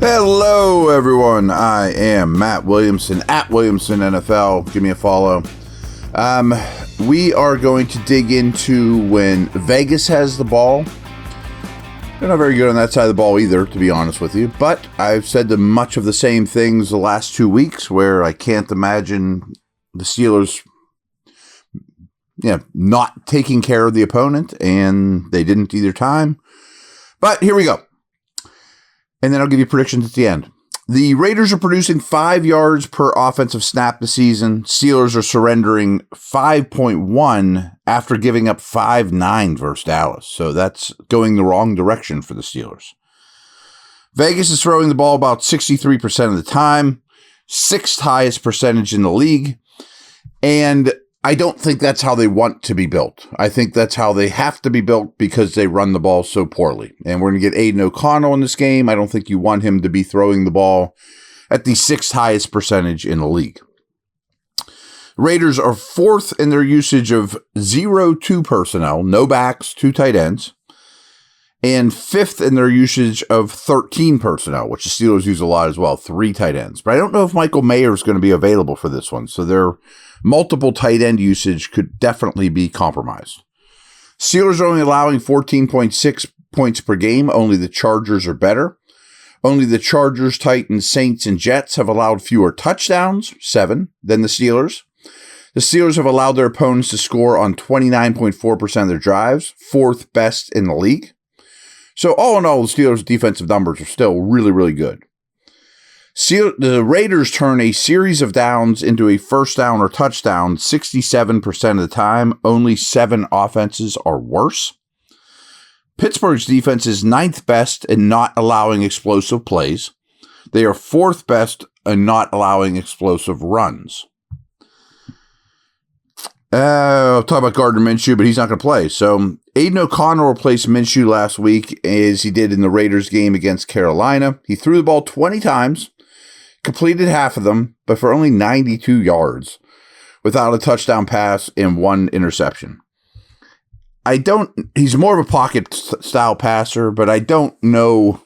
Hello, everyone. I am Matt Williamson at Williamson NFL. Give me a follow. We are going to dig into when Vegas has the ball. They're not very good on that side of the ball either, to be honest with you. But I've said much of the same things the last 2 weeks where I can't imagine the Steelers not taking care of the opponent, and they didn't either time. But here we go. And then I'll give you predictions at the end. The Raiders are producing 5 yards per offensive snap this season. Steelers are surrendering 5.1 after giving up 5.9 versus Dallas. So that's going the wrong direction for the Steelers. Vegas is throwing the ball about 63% of the time, 6th highest percentage in the league. And I don't think that's how they want to be built. I think that's how they have to be built because they run the ball so poorly. And we're going to get Aiden O'Connell in this game. I don't think you want him to be throwing the ball at the 6th highest percentage in the league. Raiders are 4th in their usage of 0-2 personnel, no backs, 2 tight ends, and 5th in their usage of 13 personnel, which the Steelers use a lot as well, 3 tight ends. But I don't know if Michael Mayer is going to be available for this one, so their multiple tight end usage could definitely be compromised. Steelers are only allowing 14.6 points per game. Only the Chargers are better. Only the Chargers, Titans, Saints, and Jets have allowed fewer touchdowns, 7, than the Steelers. The Steelers have allowed their opponents to score on 29.4% of their drives, 4th best in the league. So all in all, the Steelers' defensive numbers are still really, really good. The Raiders turn a series of downs into a first down or touchdown 67% of the time. Only 7 offenses are worse. Pittsburgh's defense is 9th best in not allowing explosive plays. They are 4th best in not allowing explosive runs. I'll talk about Gardner Minshew, but he's not going to play. So Aiden O'Connell replaced Minshew last week as he did in the Raiders game against Carolina. He threw the ball 20 times. Completed half of them, but for only 92 yards without a touchdown pass and 1 interception. He's more of a pocket style passer, but I don't know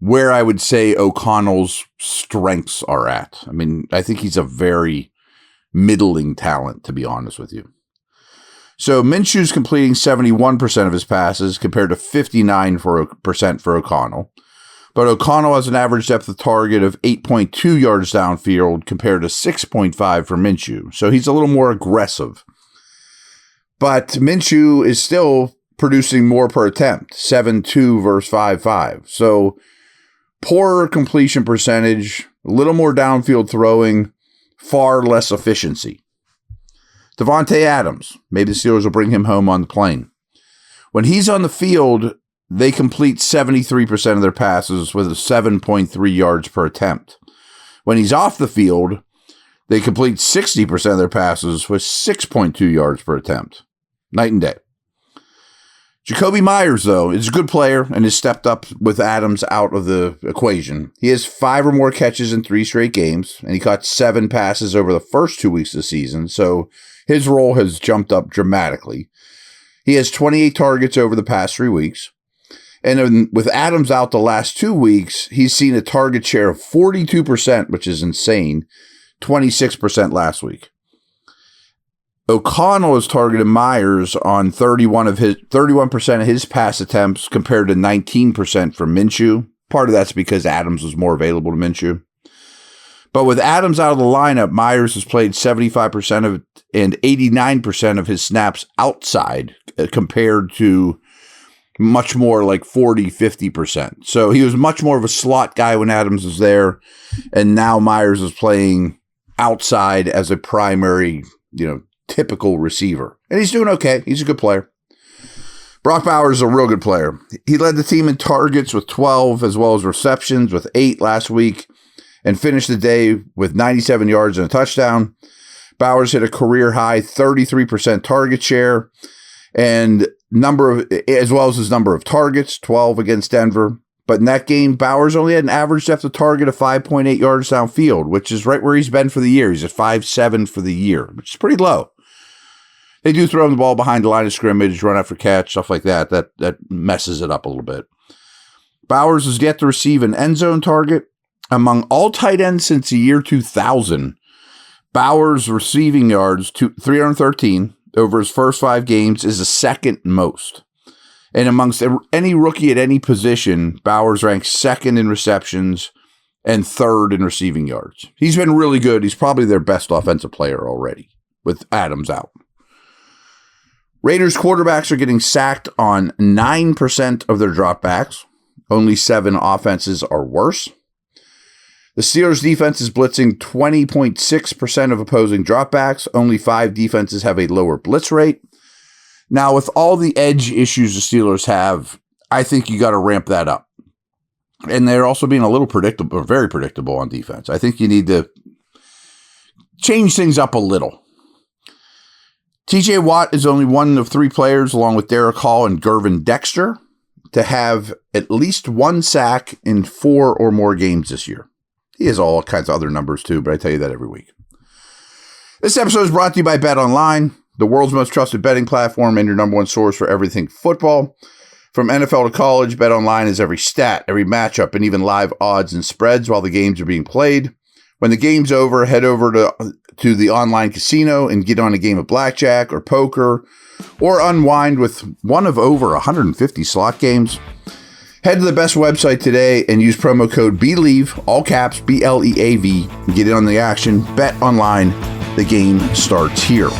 where I would say O'Connell's strengths are at. I mean, I think he's a very middling talent, to be honest with you. So Minshew's completing 71% of his passes compared to 59% for O'Connell. But O'Connell has an average depth of target of 8.2 yards downfield compared to 6.5 for Minshew. So he's a little more aggressive. But Minshew is still producing more per attempt, 7.2 versus 5.5. So poorer completion percentage, a little more downfield throwing, far less efficiency. Devontae Adams, maybe the Steelers will bring him home on the plane. When he's on the field, they complete 73% of their passes with a 7.3 yards per attempt. When he's off the field, they complete 60% of their passes with 6.2 yards per attempt. Night and day. Jacoby Myers, though, is a good player and has stepped up with Adams out of the equation. He has 5 or more catches in 3 straight games, and he caught 7 passes over the first 2 weeks of the season, so his role has jumped up dramatically. He has 28 targets over the past 3 weeks. And with Adams out the last 2 weeks, he's seen a target share of 42%, which is insane, 26% last week. O'Connell has targeted Myers on 31% of his pass attempts compared to 19% for Minshew. Part of that's because Adams was more available to Minshew. But with Adams out of the lineup, Myers has played 75% of and 89% of his snaps outside compared to much more like 40, 50%. So he was much more of a slot guy when Adams was there. And now Myers is playing outside as a primary, typical receiver. And he's doing okay. He's a good player. Brock Bowers is a real good player. He led the team in targets with 12 as well as receptions with 8 last week and finished the day with 97 yards and a touchdown. Bowers hit a career high 33% target share and as well as his number of targets, 12 against Denver. But in that game, Bowers only had an average depth of target of 5.8 yards downfield, which is right where he's been for the year. He's at 5.7 for the year, which is pretty low. They do throw him the ball behind the line of scrimmage, run after catch, stuff like that. That messes it up a little bit. Bowers has yet to receive an end zone target. Among all tight ends since the year 2000, Bowers' receiving yards, 313, over his first 5 games is the second most. And amongst any rookie at any position, Bowers ranks second in receptions and third in receiving yards. He's been really good. He's probably their best offensive player already, with Adams out. Raiders quarterbacks are getting sacked on 9% of their dropbacks. Only 7 offenses are worse. The Steelers defense is blitzing 20.6% of opposing dropbacks. Only 5 defenses have a lower blitz rate. Now, with all the edge issues the Steelers have, I think you got to ramp that up. And they're also being a little predictable, or very predictable on defense. I think you need to change things up a little. TJ Watt is only one of 3 players, along with Derek Hall and Gervin Dexter, to have at least 1 sack in 4 or more games this year. He has all kinds of other numbers too, but I tell you that every week. This episode is brought to you by BetOnline, the world's most trusted betting platform and your number one source for everything football. From NFL to college, BetOnline is every stat, every matchup, and even live odds and spreads while the games are being played. When the game's over, head over to the online casino and get on a game of blackjack or poker, or unwind with one of over 150 slot games. Head to the best website today and use promo code BELIEVE, all caps, BLEAV, and get in on the action. Bet online. The game starts here.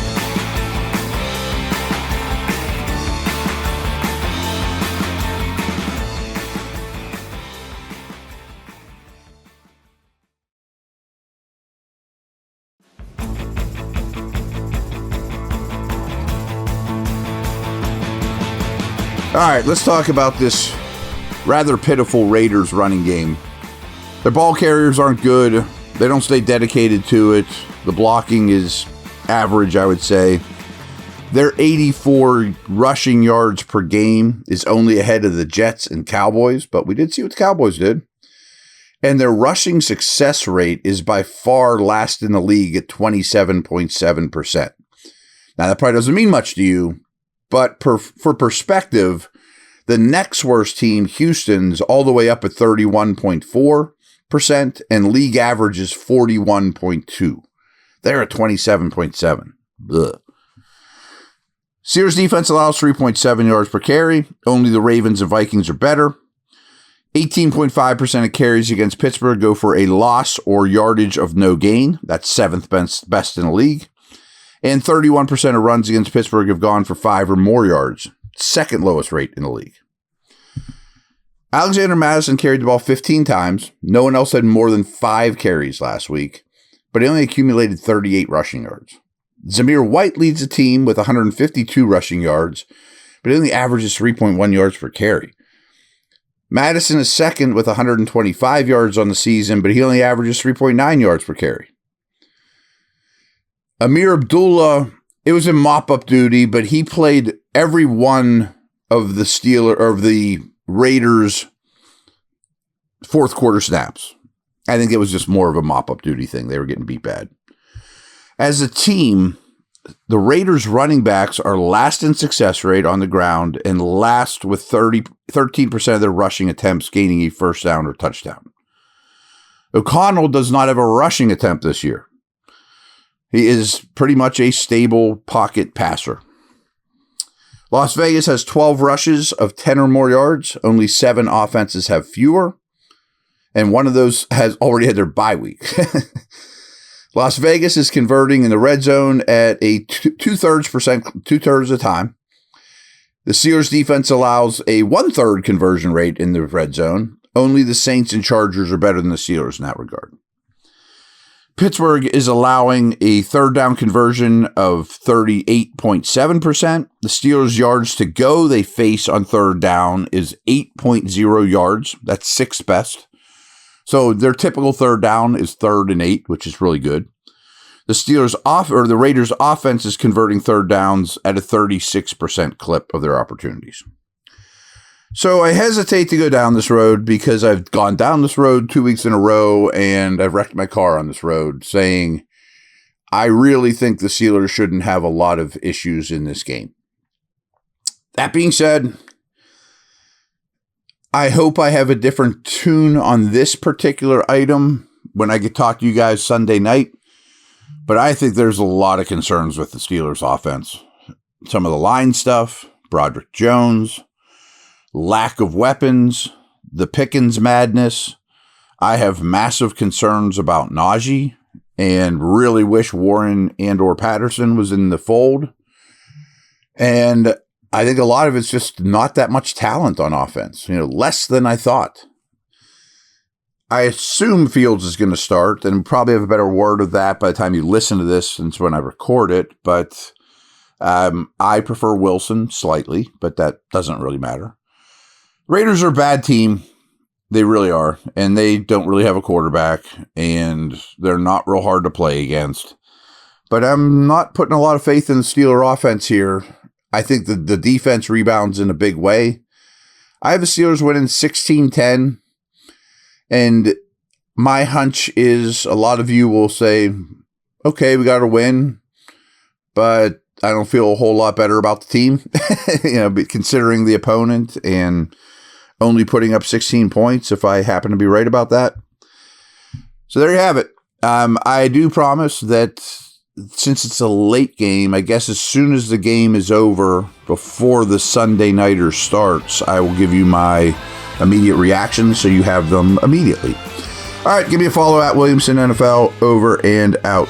All right, let's talk about this rather pitiful Raiders running game. Their ball carriers aren't good. They don't stay dedicated to it. The blocking is average, I would say. Their 84 rushing yards per game is only ahead of the Jets and Cowboys, but we did see what the Cowboys did. And their rushing success rate is by far last in the league at 27.7%. Now, that probably doesn't mean much to you, but for perspective, the next worst team, Houston's, all the way up at 31.4%, and league average is 41.2%. They're at 27.7%. Ugh. Steelers defense allows 3.7 yards per carry. Only the Ravens and Vikings are better. 18.5% of carries against Pittsburgh go for a loss or yardage of no gain. That's 7th best in the league. And 31% of runs against Pittsburgh have gone for 5 or more yards. 2nd lowest rate in the league. Alexander Mattison carried the ball 15 times. No one else had more than 5 carries last week, but he only accumulated 38 rushing yards. Zamir White leads the team with 152 rushing yards, but he only averages 3.1 yards per carry. Madison is second with 125 yards on the season, but he only averages 3.9 yards per carry. Amir Abdullah, it was in mop-up duty, but he played every one of the Raiders' 4th quarter snaps. I think it was just more of a mop-up duty thing. They were getting beat bad. As a team, the Raiders' running backs are last in success rate on the ground and last with 13% of their rushing attempts gaining a first down or touchdown. O'Connell does not have a rushing attempt this year. He is pretty much a stable pocket passer. Las Vegas has 12 rushes of 10 or more yards. Only 7 offenses have fewer. And one of those has already had their bye week. Las Vegas is converting in the red zone at a two-thirds of the time. The Steelers defense allows a 1/3 conversion rate in the red zone. Only the Saints and Chargers are better than the Steelers in that regard. Pittsburgh is allowing a 3rd down conversion of 38.7%. The Steelers' yards to go they face on 3rd down is 8.0 yards. That's 6th best. So their typical 3rd down is 3rd and 8, which is really good. The Raiders' offense is converting 3rd downs at a 36% clip of their opportunities. So I hesitate to go down this road because I've gone down this road 2 weeks in a row and I've wrecked my car on this road, saying I really think the Steelers shouldn't have a lot of issues in this game. That being said, I hope I have a different tune on this particular item when I get talk to you guys Sunday night. But I think there's a lot of concerns with the Steelers offense. Some of the line stuff, Broderick Jones, lack of weapons, the Pickens madness. I have massive concerns about Najee and really wish Warren and or Patterson was in the fold. And I think a lot of it's just not that much talent on offense, less than I thought. I assume Fields is going to start, and probably have a better word of that by the time you listen to this since when I record it. But I prefer Wilson slightly, but that doesn't really matter. Raiders are a bad team. They really are. And they don't really have a quarterback, and they're not real hard to play against. But I'm not putting a lot of faith in the Steeler offense here. I think the defense rebounds in a big way. I have the Steelers winning 16-10. And my hunch is a lot of you will say, okay, we got to win, but I don't feel a whole lot better about the team, considering the opponent and only putting up 16 points if I happen to be right about that. So there you have it. I do promise that since it's a late game, I guess as soon as the game is over, before the Sunday nighter starts, I will give you my immediate reactions so you have them immediately. All right, give me a follow at Williamson NFL. Over and out.